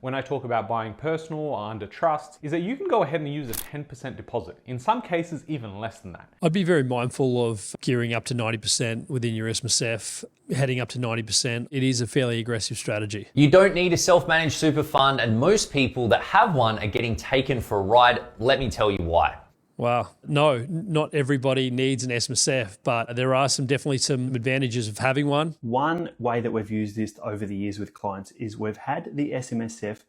when I talk about buying personal or under trust is that you can go ahead and use a 10% deposit. In some cases, even less than that. I'd be very mindful of gearing up to 90% within your SMSF, heading up to 90%. It is a fairly aggressive strategy. You don't need a self-managed super fund, and most people that have one are getting taken for a ride. Let me tell you why. Wow. No, not everybody needs an SMSF, but there are definitely some advantages of having one. One way that we've used this over the years with clients is we've had the SMSF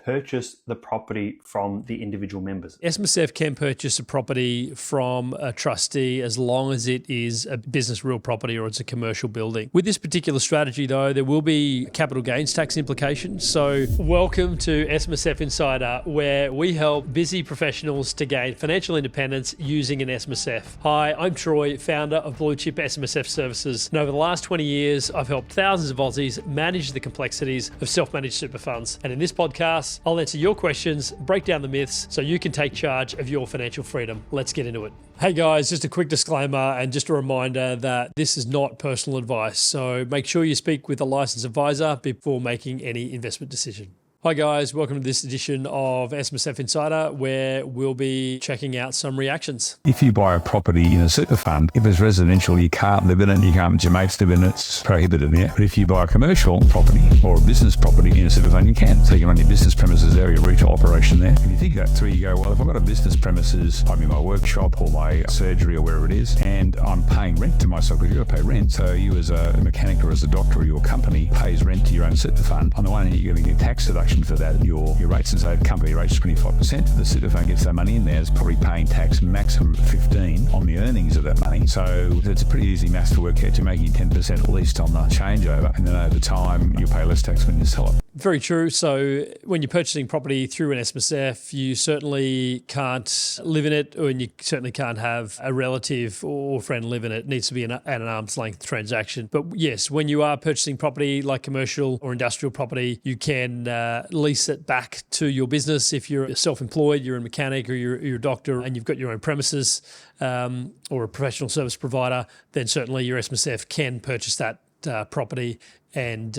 purchase the property from the individual members. SMSF can purchase a property from a trustee as long as it is a business real property or it's a commercial building. With this particular strategy though, there will be capital gains tax implications. So welcome to SMSF Insider, where we help busy professionals to gain financial independence using an SMSF. Hi, I'm Troy, founder of Blue Chip SMSF Services. And over the last 20 years, I've helped thousands of Aussies manage the complexities of self-managed super funds. And in this podcast, I'll answer your questions, break down the myths, so you can take charge of your financial freedom. Let's get into it. Hey guys, just a quick disclaimer and just a reminder that this is not personal advice. So make sure you speak with a licensed advisor before making any investment decision. Hi guys, welcome to this edition of SMSF Insider, where we'll be checking out some reactions. If you buy a property in a super fund, if it's residential, you can't live in it, you can't, your mates live in it, it's prohibited, yeah? But if you buy a commercial property or a business property in a super fund, you can. So you can run your business premises there, your retail operation there. If you think that through, you go, well, if I've got a business premises, I'm in my workshop or my surgery or wherever it is, and I'm paying rent to myself, because you've got to pay rent. So you as a mechanic or as a doctor or your company pays rent to your own super fund. On the one hand, you're going to get tax deduction for that. Your rates, and so the company rates 25%. The super fund gets that money in there, is probably paying tax maximum 15 on the earnings of that money. So it's a pretty easy maths to work out. You're making 10% at least on the changeover, and then over time you pay less tax when you sell it. Very true. So when you're purchasing property through an SMSF, you certainly can't live in it, or you certainly can't have a relative or friend live in it. It needs to be at an arm's length transaction. But yes, when you are purchasing property like commercial or industrial property, you can lease it back to your business. If you're self-employed, you're a mechanic or you're a doctor and you've got your own premises or a professional service provider, then certainly your SMSF can purchase that property and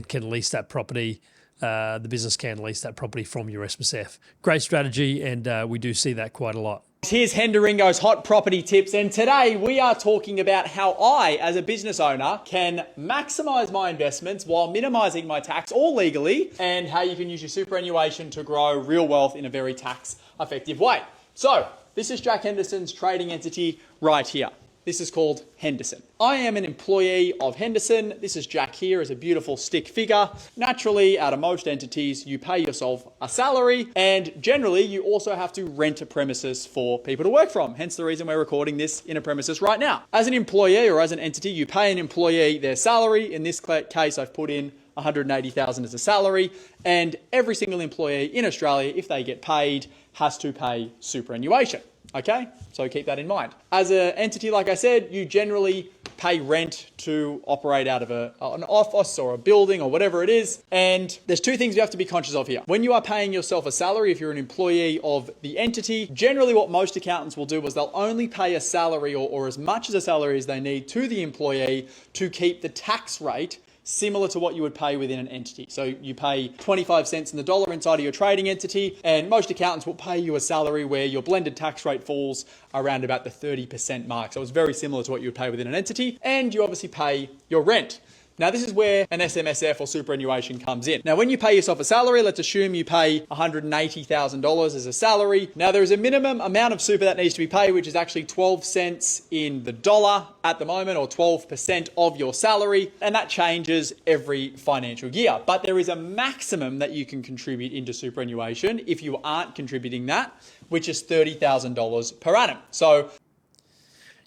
can lease that property. The business can lease that property from your SMSF. Great strategy, and we do see that quite a lot. Here's Hendaringo's hot property tips, and today we are talking about how I, as a business owner, can maximize my investments while minimizing my tax, all legally, and how you can use your superannuation to grow real wealth in a very tax effective way. So this is Jack Henderson's trading entity right here. This is called Henderson. I am an employee of Henderson. This is Jack here as a beautiful stick figure. Naturally, out of most entities, you pay yourself a salary, and generally you also have to rent a premises for people to work from. Hence the reason we're recording this in a premises right now. As an employee or as an entity, you pay an employee their salary. In this case, I've put in 180,000 as a salary, and every single employee in Australia, if they get paid, has to pay superannuation. Okay, so keep that in mind. As an entity, like I said, you generally pay rent to operate out of an office or a building or whatever it is. And there's two things you have to be conscious of here. When you are paying yourself a salary, if you're an employee of the entity, generally what most accountants will do is they'll only pay a salary or as much as a salary as they need to the employee to keep the tax rate similar to what you would pay within an entity. So you pay 25 cents in the dollar inside of your trading entity, and most accountants will pay you a salary where your blended tax rate falls around about the 30% mark. So it's very similar to what you would pay within an entity, and you obviously pay your rent. Now, this is where an SMSF or superannuation comes in. Now, when you pay yourself a salary, let's assume you pay $180,000 as a salary. Now, there is a minimum amount of super that needs to be paid, which is actually 12 cents in the dollar at the moment, or 12% of your salary. And that changes every financial year. But there is a maximum that you can contribute into superannuation if you aren't contributing that, which is $30,000 per annum. So,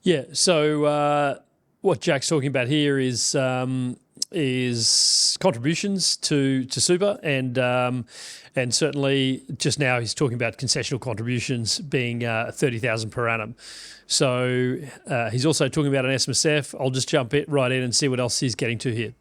yeah, so what Jack's talking about here is contributions to super, and certainly just now he's talking about concessional contributions being 30,000 per annum. So he's also talking about an SMSF. I'll just jump right in and see what else he's getting to here.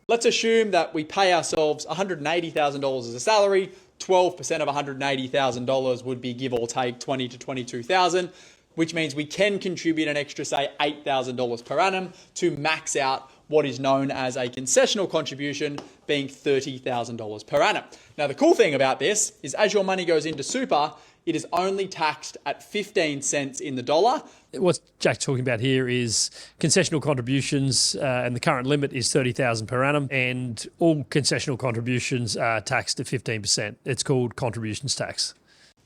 Let's assume that we pay ourselves $180,000 as a salary. 12% of $180,000 would be, give or take, $20,000 to $22,000. Which means we can contribute an extra, say, $8,000 per annum to max out what is known as a concessional contribution, being $30,000 per annum. Now, the cool thing about this is as your money goes into super, it is only taxed at 15 cents in the dollar. What Jack's talking about here is concessional contributions, and the current limit is $30,000 per annum, and all concessional contributions are taxed at 15%. It's called contributions tax.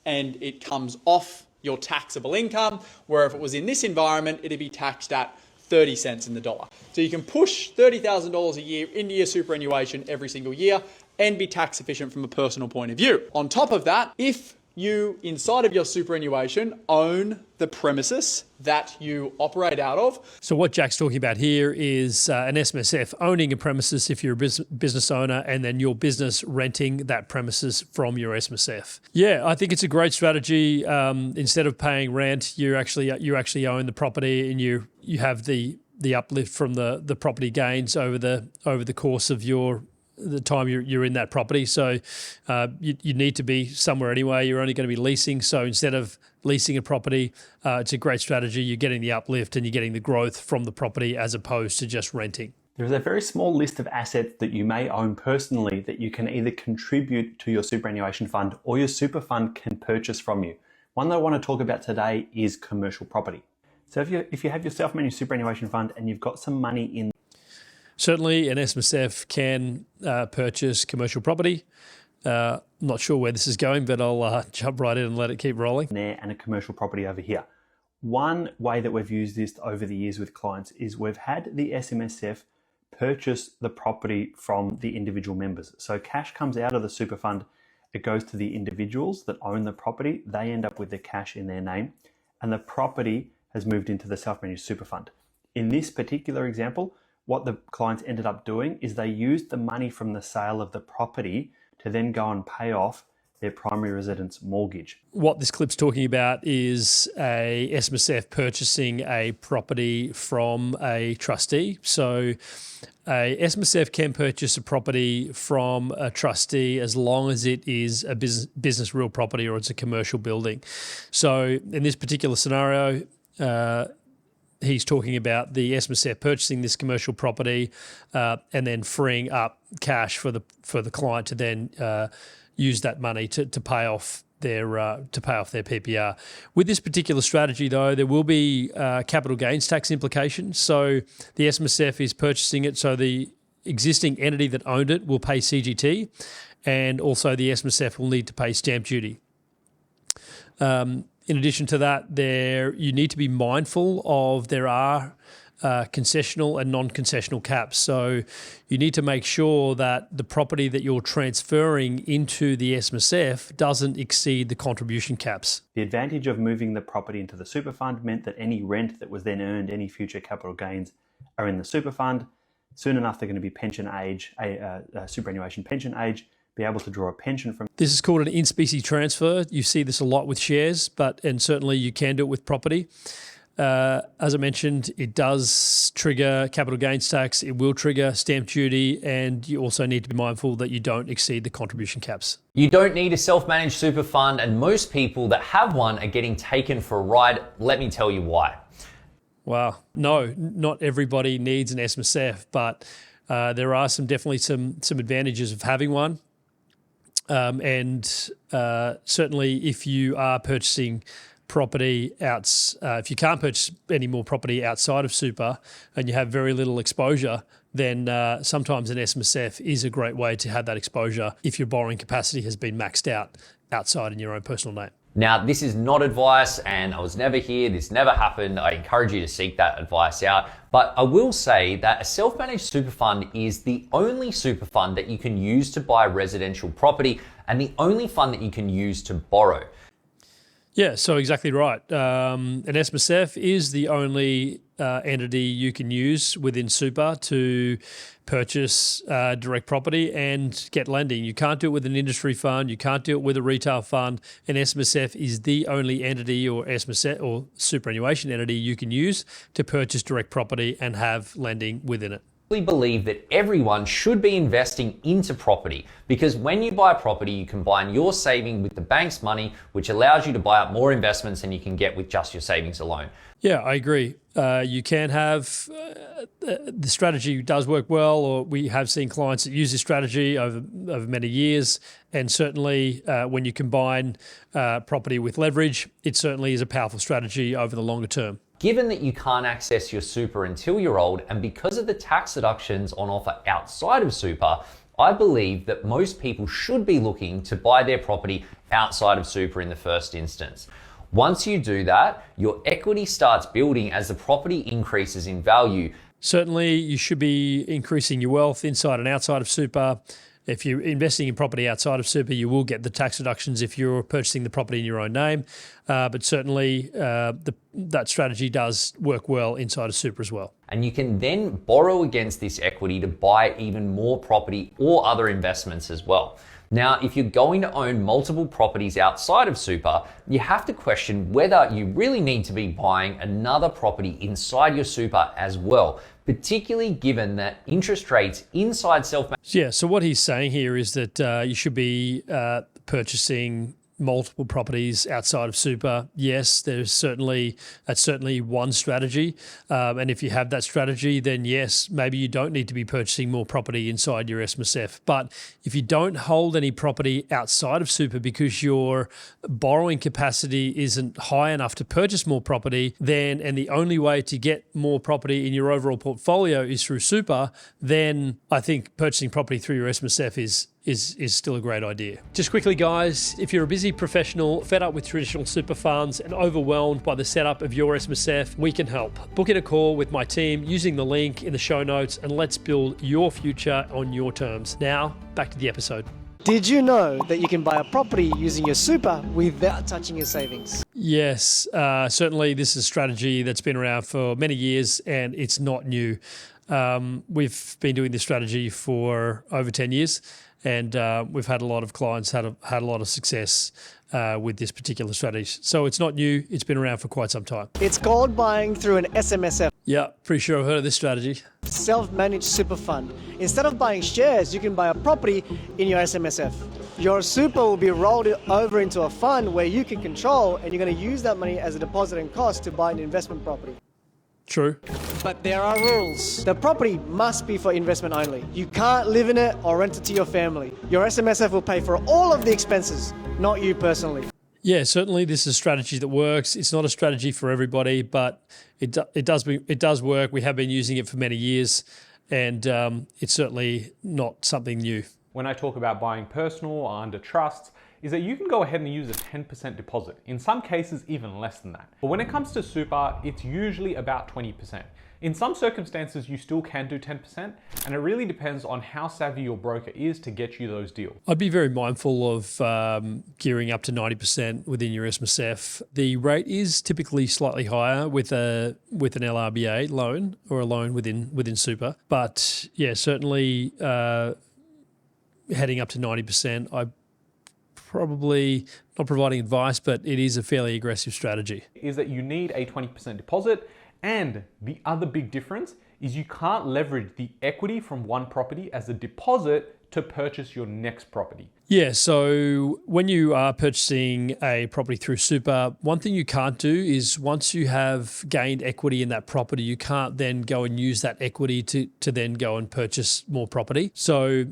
And it comes off your taxable income, where if it was in this environment, it'd be taxed at 30 cents in the dollar. So you can push $30,000 a year into your superannuation every single year and be tax efficient from a personal point of view. On top of that, if you, inside of your superannuation, own the premises that you operate out of. So what Jack's talking about here is an SMSF owning a premises if you're a business owner, and then your business renting that premises from your SMSF. Yeah, I think it's a great strategy. Instead of paying rent, you actually own the property, and you have the uplift from the property gains over the course of the time you're in that property. So you need to be somewhere anyway. You're only going to be leasing. So instead of leasing a property, it's a great strategy. You're getting the uplift and you're getting the growth from the property as opposed to just renting. There is a very small list of assets that you may own personally that you can either contribute to your superannuation fund or your super fund can purchase from you. One that I want to talk about today is commercial property. So if you have your self-managed superannuation fund and you've got some money in, certainly an SMSF can purchase commercial property. Not sure where this is going, but I'll jump right in and let it keep rolling. There and a commercial property over here. One way that we've used this over the years with clients is we've had the SMSF purchase the property from the individual members. So cash comes out of the super fund, it goes to the individuals that own the property, they end up with the cash in their name, and the property has moved into the self-managed super fund. In this particular example, what the clients ended up doing is they used the money from the sale of the property to then go and pay off their primary residence mortgage. What this clip's talking about is a SMSF purchasing a property from a trustee. So a SMSF can purchase a property from a trustee as long as it is a business real property or it's a commercial building. So in this particular scenario, he's talking about the SMSF purchasing this commercial property and then freeing up cash for the client to then use that money to pay off their PPR. With this particular strategy, though, there will be capital gains tax implications. So the SMSF is purchasing it, so the existing entity that owned it will pay CGT, and also the SMSF will need to pay stamp duty. In addition to that, you need to be mindful of there are concessional and non-concessional caps. So you need to make sure that the property that you're transferring into the SMSF doesn't exceed the contribution caps. The advantage of moving the property into the super fund meant that any rent that was then earned, any future capital gains are in the super fund. Soon enough, they're going to be pension age, superannuation pension age, be able to draw a pension from. This is called an in-specie transfer. You see this a lot with shares, and certainly you can do it with property. As I mentioned, it does trigger capital gains tax. It will trigger stamp duty, and you also need to be mindful that you don't exceed the contribution caps. You don't need a self-managed super fund, and most people that have one are getting taken for a ride. Let me tell you why. Wow. No, not everybody needs an SMSF, but there are definitely some advantages of having one. And certainly if you are purchasing property if you can't purchase any more property outside of super and you have very little exposure, then sometimes an SMSF is a great way to have that exposure if your borrowing capacity has been maxed out outside in your own personal name. Now, this is not advice, and I was never here, this never happened. I encourage you to seek that advice out. But I will say that a self-managed super fund is the only super fund that you can use to buy residential property and the only fund that you can use to borrow. Yeah, so exactly right. An SMSF is the only entity you can use within super to purchase direct property and get lending. You can't do it with an industry fund. You can't do it with a retail fund. An SMSF is the only entity or SMSF or superannuation entity you can use to purchase direct property and have lending within it. believe that everyone should be investing into property, because when you buy a property, you combine your saving with the bank's money, which allows you to buy up more investments than you can get with just your savings alone. Yeah, I agree. You can have the strategy does work well, or we have seen clients that use this strategy over many years. And certainly when you combine property with leverage, it certainly is a powerful strategy over the longer term. Given that you can't access your super until you're old, and because of the tax deductions on offer outside of super, I believe that most people should be looking to buy their property outside of super in the first instance. Once you do that, your equity starts building as the property increases in value. Certainly, you should be increasing your wealth inside and outside of super. If you're investing in property outside of super, you will get the tax deductions if you're purchasing the property in your own name. But certainly, that strategy does work well inside of super as well. And you can then borrow against this equity to buy even more property or other investments as well. Now, if you're going to own multiple properties outside of super, you have to question whether you really need to be buying another property inside your super as well, particularly given that interest rates inside self-managed. Yeah, so what he's saying here is that you should be purchasing multiple properties outside of super. Yes, that's certainly one strategy. And if you have that strategy, then yes, maybe you don't need to be purchasing more property inside your SMSF. But if you don't hold any property outside of super because your borrowing capacity isn't high enough to purchase more property, and the only way to get more property in your overall portfolio is through super, then I think purchasing property through your SMSF is still a great idea. Just quickly, guys, if you're a busy professional, fed up with traditional super funds and overwhelmed by the setup of your SMSF, we can help. Book in a call with my team using the link in the show notes, and let's build your future on your terms. Now, back to the episode. Did you know that you can buy a property using your super without touching your savings? Yes, certainly this is a strategy that's been around for many years and it's not new. We've been doing this strategy for over 10 years. And we've had a lot of clients had a lot of success with this particular strategy. So it's not new. It's been around for quite some time. It's called buying through an SMSF, Yeah, pretty sure I've heard of this strategy. self-managed super fund. Instead of buying shares, you can buy a property in your SMSF. Your super will be rolled over into a fund where you can control, and you're going to use that money as a deposit and cost to buy an investment property. True. But there are rules. The property must be for investment only. You can't live in it or rent it to your family. Your SMSF will pay for all of the expenses, not you personally. Yeah, certainly this is a strategy that works. It's not a strategy for everybody, but it does work. We have been using it for many years, and it's certainly not something new. When I talk about buying personal or under trust, is that you can go ahead and use a 10% deposit. In some cases, even less than that. But when it comes to super, it's usually about 20%. In some circumstances, you still can do 10%, and it really depends on how savvy your broker is to get you those deals. I'd be very mindful of gearing up to 90% within your SMSF. The rate is typically slightly higher with an LRBA loan or a loan within super. But yeah, certainly heading up to 90%, I probably not providing advice, but it is a fairly aggressive strategy. Is that you need a 20% deposit, and the other big difference is you can't leverage the equity from one property as a deposit to purchase your next property. Yeah, so when you are purchasing a property through super, one thing you can't do is once you have gained equity in that property, you can't then go and use that equity to then go and purchase more property. So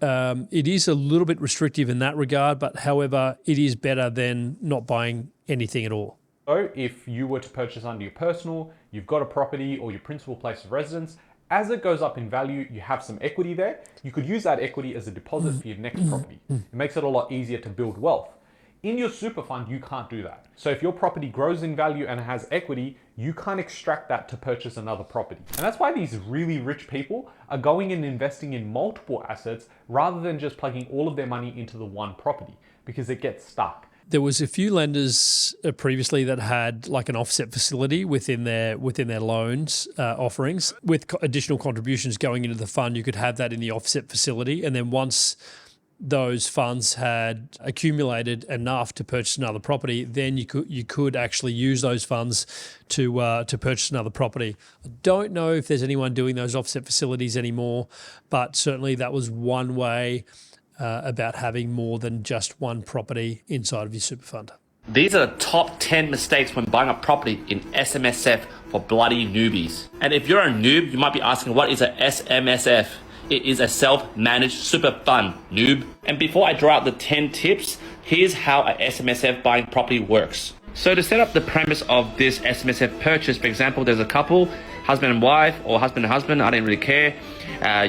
it is a little bit restrictive in that regard, but however, it is better than not buying anything at all. So if you were to purchase under your personal, you've got a property or your principal place of residence, as it goes up in value, you have some equity there. You could use that equity as a deposit for your next property. It makes it a lot easier to build wealth. In your super fund, you can't do that. So if your property grows in value and has equity, you can't extract that to purchase another property. And that's why these really rich people are going and investing in multiple assets rather than just plugging all of their money into the one property, because it gets stuck. There was a few lenders previously that had like an offset facility within their loans offerings with additional contributions going into the fund. You could have that in the offset facility, and then once those funds had accumulated enough to purchase another property, then you could actually use those funds to purchase another property. I don't know if there's anyone doing those offset facilities anymore, but certainly that was one way about having more than just one property inside of your super fund. These are the top 10 mistakes when buying a property in SMSF for bloody newbies. And if you're a noob, you might be asking, what is a SMSF? It is a self-managed super fund, noob. And before I draw out the 10 tips, here's how a SMSF buying property works. So to set up the premise of this SMSF purchase, for example, there's a couple, husband and wife, or husband and husband, I didn't really care.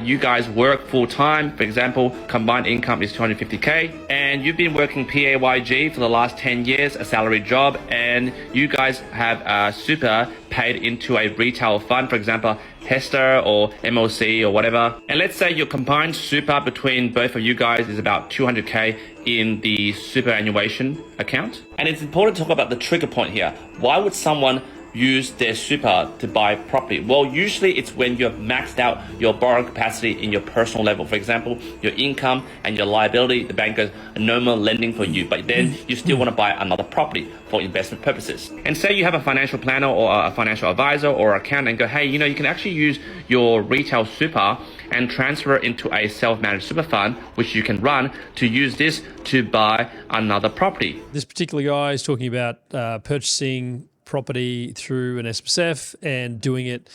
You guys work full time. For example, combined income is 250K, and you've been working PAYG for the last 10 years, a salary job, and you guys have super paid into a retail fund, for example, Hester or MLC or whatever. And let's say your combined super between both of you guys is about 200K in the superannuation account. And it's important to talk about the trigger point here. Why would someone use their super to buy property? Well, usually it's when you have maxed out your borrowing capacity in your personal level. For example, your income and your liability, the bank goes, no more lending for you, but then you still want to buy another property for investment purposes. And say you have a financial planner or a financial advisor or accountant and go, hey, you can actually use your retail super and transfer it into a self-managed super fund, which you can run to use this to buy another property. This particular guy is talking about purchasing property through an SMSF and doing it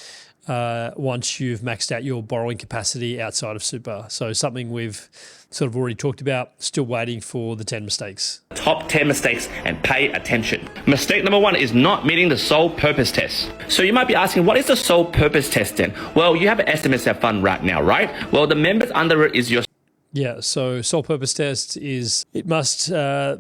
once you've maxed out your borrowing capacity outside of super. So something we've sort of already talked about, still waiting for the 10 mistakes. Top 10 mistakes, and pay attention. Mistake number 1 is not meeting the sole purpose test. So you might be asking, what is the sole purpose test then? Well, you have an SMSF fund right now, right? Well, the members under it is your Yeah, so sole purpose test is the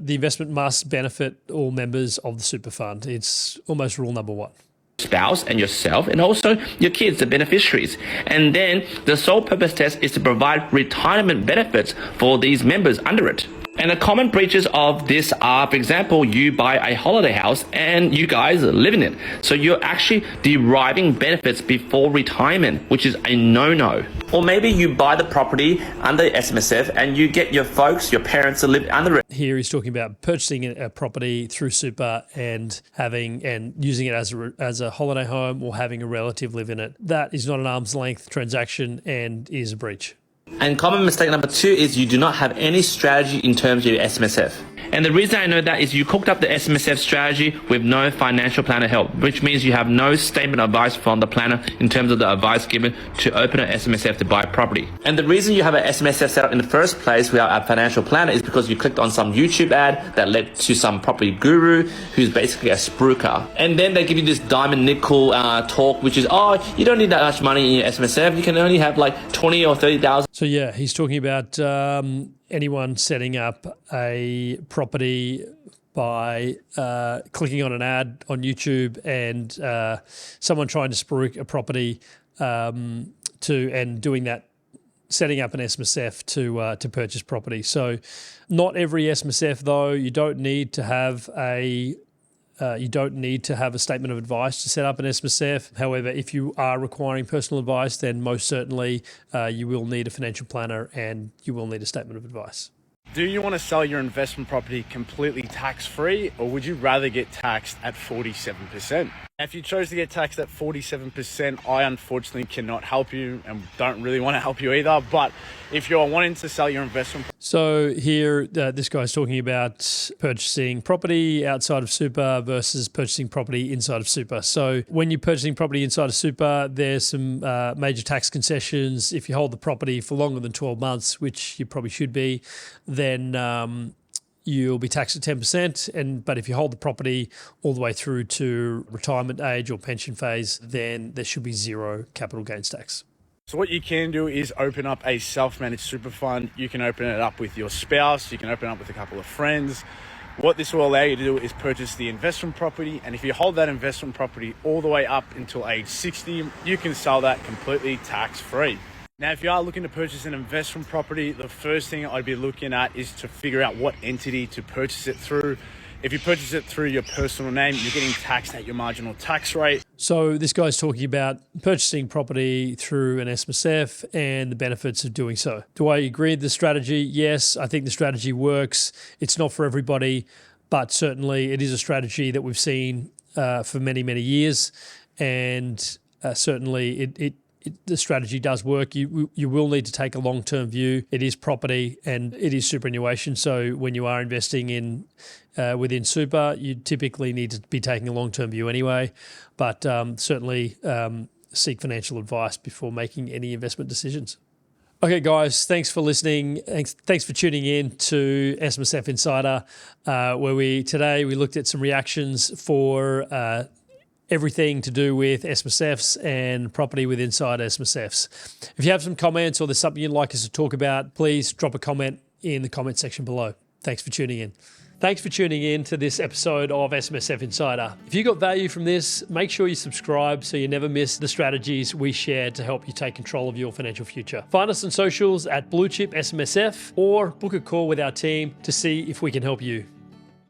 investment must benefit all members of the super fund. It's almost rule number 1. spouse and yourself, and also your kids, the beneficiaries. And then the sole purpose test is to provide retirement benefits for these members under it. And the common breaches of this are, for example, you buy a holiday house and you guys live in it. So you're actually deriving benefits before retirement, which is a no-no. Or maybe you buy the property under SMSF and you get your folks, your parents to live under it. Here he's talking about purchasing a property through super and using it as a holiday home or having a relative live in it. That is not an arm's length transaction and is a breach. And common mistake number 2 is you do not have any strategy in terms of your SMSF. And the reason I know that is you cooked up the SMSF strategy with no financial planner help, which means you have no statement of advice from the planner in terms of the advice given to open an SMSF to buy property. And the reason you have an SMSF set up in the first place without a financial planner is because you clicked on some YouTube ad that led to some property guru who's basically a spruiker. And then they give you this diamond nickel talk, which is, oh, you don't need that much money in your SMSF. You can only have like 20 or 30,000. So yeah, he's talking about anyone setting up a property by clicking on an ad on YouTube and someone trying to spruik a property and doing that, setting up an SMSF to purchase property. So not every SMSF though, you don't need to have a statement of advice to set up an SMSF. However, if you are requiring personal advice, then most certainly you will need a financial planner and you will need a statement of advice. Do you want to sell your investment property completely tax-free, or would you rather get taxed at 47%? If you chose to get taxed at 47%, I unfortunately cannot help you and don't really want to help you either. But if you're wanting to sell your investment... So here, this guy's talking about purchasing property outside of super versus purchasing property inside of super. So when you're purchasing property inside of super, there's some major tax concessions. If you hold the property for longer than 12 months, which you probably should be, then you'll be taxed at 10%. But if you hold the property all the way through to retirement age or pension phase, then there should be zero capital gains tax. So what you can do is open up a self-managed super fund. You can open it up with your spouse. You can open it up with a couple of friends. What this will allow you to do is purchase the investment property. And if you hold that investment property all the way up until age 60, you can sell that completely tax-free. Now, if you are looking to purchase an investment property, the first thing I'd be looking at is to figure out what entity to purchase it through. If you purchase it through your personal name, you're getting taxed at your marginal tax rate. So this guy's talking about purchasing property through an SMSF and the benefits of doing so. Do I agree with the strategy? Yes, I think the strategy works. It's not for everybody, but certainly it is a strategy that we've seen for many, many years. And certainly the strategy does work. You will need to take a long-term view. It is property and it is superannuation. So when you are investing in within super, you typically need to be taking a long-term view anyway. But certainly seek financial advice before making any investment decisions. Okay, guys, thanks for listening. Thanks for tuning in to SMSF Insider, where today we looked at some reactions for everything to do with SMSFs and property with inside SMSFs. If you have some comments or there's something you'd like us to talk about, please drop a comment in the comment section below. Thanks for tuning in. Thanks for tuning in to this episode of SMSF Insider. If you got value from this, make sure you subscribe so you never miss the strategies we share to help you take control of your financial future. Find us on socials at Blue Chip SMSF or book a call with our team to see if we can help you.